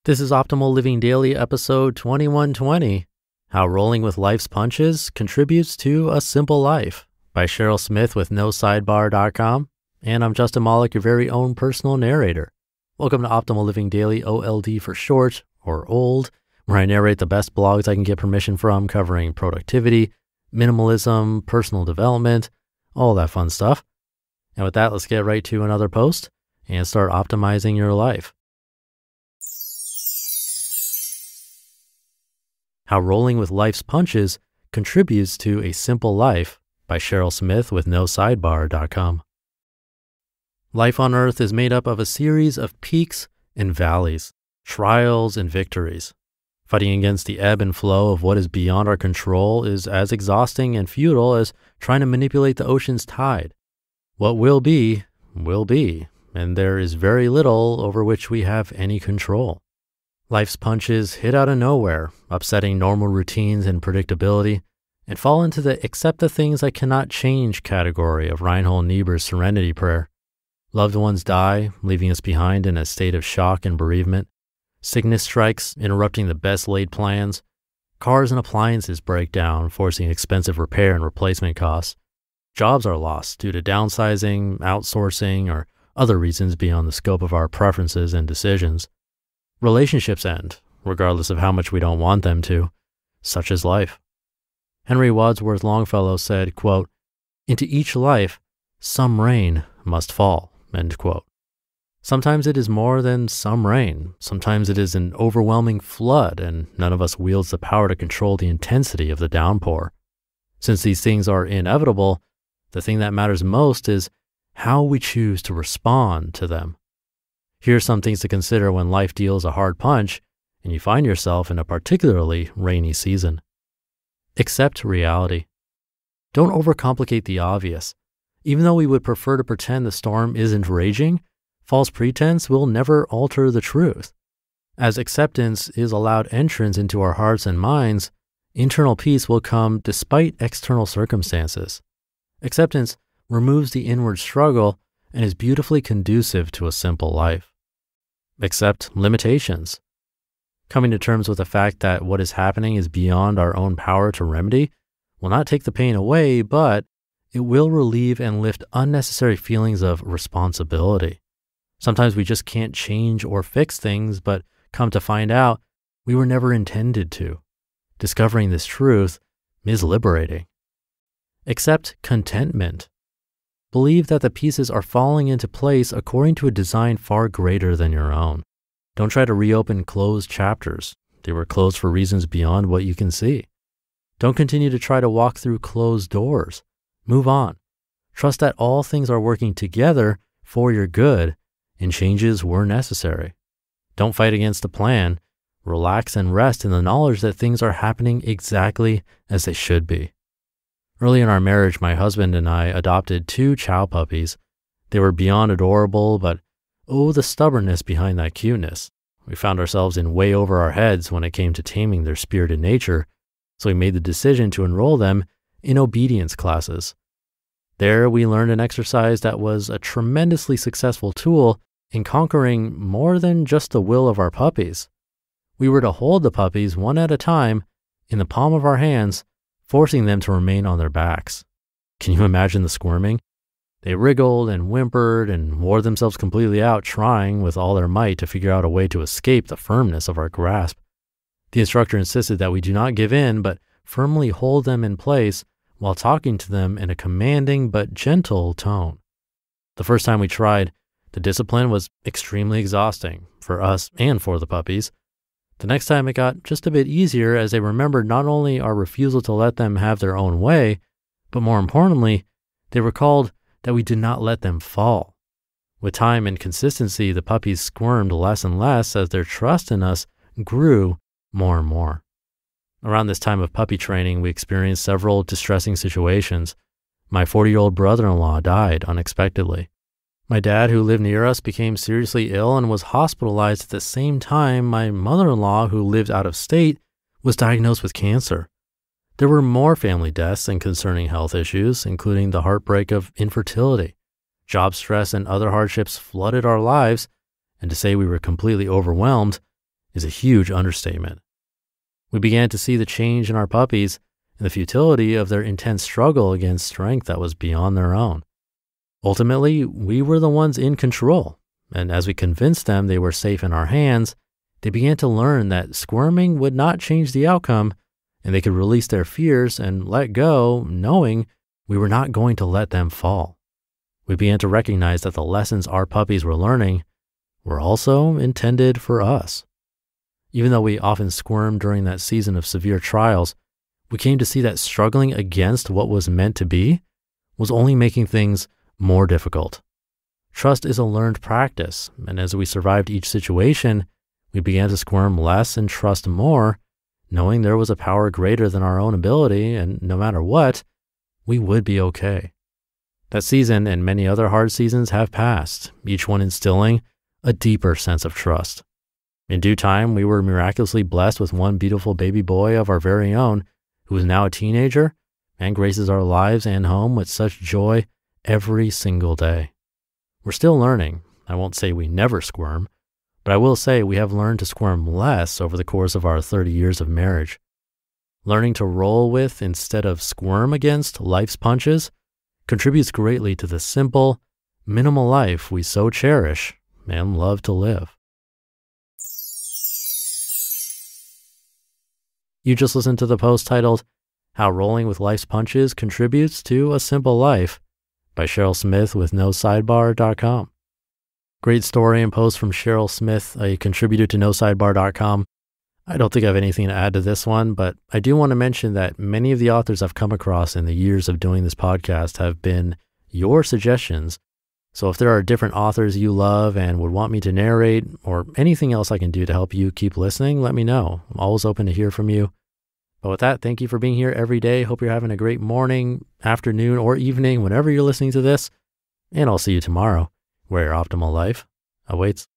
This is Optimal Living Daily episode 2120, How Rolling with Life's Punches Contributes to a Simple Life by Cheryl Smith with NoSidebar.com. And I'm Justin Malik, your very own personal narrator. Welcome to Optimal Living Daily, OLD for short, or old, where I narrate the best blogs I can get permission from covering productivity, minimalism, personal development, all that fun stuff. And with that, let's get right to another post and start optimizing your life. How Rolling with Life's Punches Contributes to a Simple Life by Cheryl Smith with NoSidebar.com. Life on Earth is made up of a series of peaks and valleys, trials and victories. Fighting against the ebb and flow of what is beyond our control is as exhausting and futile as trying to manipulate the ocean's tide. What will be, and there is very little over which we have any control. Life's punches hit out of nowhere, upsetting normal routines and predictability, and fall into the accept the things I cannot change category of Reinhold Niebuhr's Serenity Prayer. Loved ones die, leaving us behind in a state of shock and bereavement. Sickness strikes, interrupting the best laid plans. Cars and appliances break down, forcing expensive repair and replacement costs. Jobs are lost due to downsizing, outsourcing, or other reasons beyond the scope of our preferences and decisions. Relationships end, regardless of how much we don't want them to. Such is life. Henry Wadsworth Longfellow said, quote, "Into each life, some rain must fall," end quote. Sometimes it is more than some rain. Sometimes it is an overwhelming flood, and none of us wields the power to control the intensity of the downpour. Since these things are inevitable, the thing that matters most is how we choose to respond to them. Here are some things to consider when life deals a hard punch and you find yourself in a particularly rainy season. Accept reality. Don't overcomplicate the obvious. Even though we would prefer to pretend the storm isn't raging, false pretense will never alter the truth. As acceptance is allowed entrance into our hearts and minds, internal peace will come despite external circumstances. Acceptance removes the inward struggle and is beautifully conducive to a simple life. Accept limitations. Coming to terms with the fact that what is happening is beyond our own power to remedy will not take the pain away, but it will relieve and lift unnecessary feelings of responsibility. Sometimes we just can't change or fix things, but come to find out we were never intended to. Discovering this truth is liberating. Accept contentment. Believe that the pieces are falling into place according to a design far greater than your own. Don't try to reopen closed chapters. They were closed for reasons beyond what you can see. Don't continue to try to walk through closed doors. Move on. Trust that all things are working together for your good and changes were necessary. Don't fight against the plan. Relax and rest in the knowledge that things are happening exactly as they should be. Early in our marriage, my husband and I adopted 2 chow puppies. They were beyond adorable, but oh, the stubbornness behind that cuteness. We found ourselves in way over our heads when it came to taming their spirited nature, so we made the decision to enroll them in obedience classes. There, we learned an exercise that was a tremendously successful tool in conquering more than just the will of our puppies. We were to hold the puppies one at a time in the palm of our hands, forcing them to remain on their backs. Can you imagine the squirming? They wriggled and whimpered and wore themselves completely out, trying with all their might to figure out a way to escape the firmness of our grasp. The instructor insisted that we do not give in, but firmly hold them in place while talking to them in a commanding but gentle tone. The first time we tried, the discipline was extremely exhausting for us and for the puppies. The next time it got just a bit easier as they remembered not only our refusal to let them have their own way, but more importantly, they recalled that we did not let them fall. With time and consistency, the puppies squirmed less and less as their trust in us grew more and more. Around this time of puppy training, we experienced several distressing situations. My 40-year-old brother-in-law died unexpectedly. My dad, who lived near us, became seriously ill and was hospitalized at the same time my mother-in-law, who lived out of state, was diagnosed with cancer. There were more family deaths and concerning health issues, including the heartbreak of infertility. Job stress and other hardships flooded our lives, and to say we were completely overwhelmed is a huge understatement. We began to see the change in our puppies and the futility of their intense struggle against strength that was beyond their own. Ultimately, we were the ones in control, and as we convinced them they were safe in our hands, they began to learn that squirming would not change the outcome, and they could release their fears and let go, knowing we were not going to let them fall. We began to recognize that the lessons our puppies were learning were also intended for us. Even though we often squirmed during that season of severe trials, we came to see that struggling against what was meant to be was only making things more difficult. Trust is a learned practice, and as we survived each situation, we began to squirm less and trust more, knowing there was a power greater than our own ability, and no matter what, we would be okay. That season and many other hard seasons have passed, each one instilling a deeper sense of trust. In due time, we were miraculously blessed with one beautiful baby boy of our very own, who is now a teenager and graces our lives and home with such joy every single day. We're still learning. I won't say we never squirm, but I will say we have learned to squirm less over the course of our 30 years of marriage. Learning to roll with instead of squirm against life's punches contributes greatly to the simple, minimal life we so cherish and love to live. You just listened to the post titled, How Rolling with Life's Punches Contributes to a Simple Life by Cheryl Smith with NoSidebar.com. Great story and post from Cheryl Smith, a contributor to NoSidebar.com. I don't think I have anything to add to this one, but I do want to mention that many of the authors I've come across in the years of doing this podcast have been your suggestions. So if there are different authors you love and would want me to narrate or anything else I can do to help you keep listening, let me know. I'm always open to hear from you. But with that, thank you for being here every day. Hope you're having a great morning, afternoon, or evening, whenever you're listening to this. And I'll see you tomorrow, where your optimal life awaits.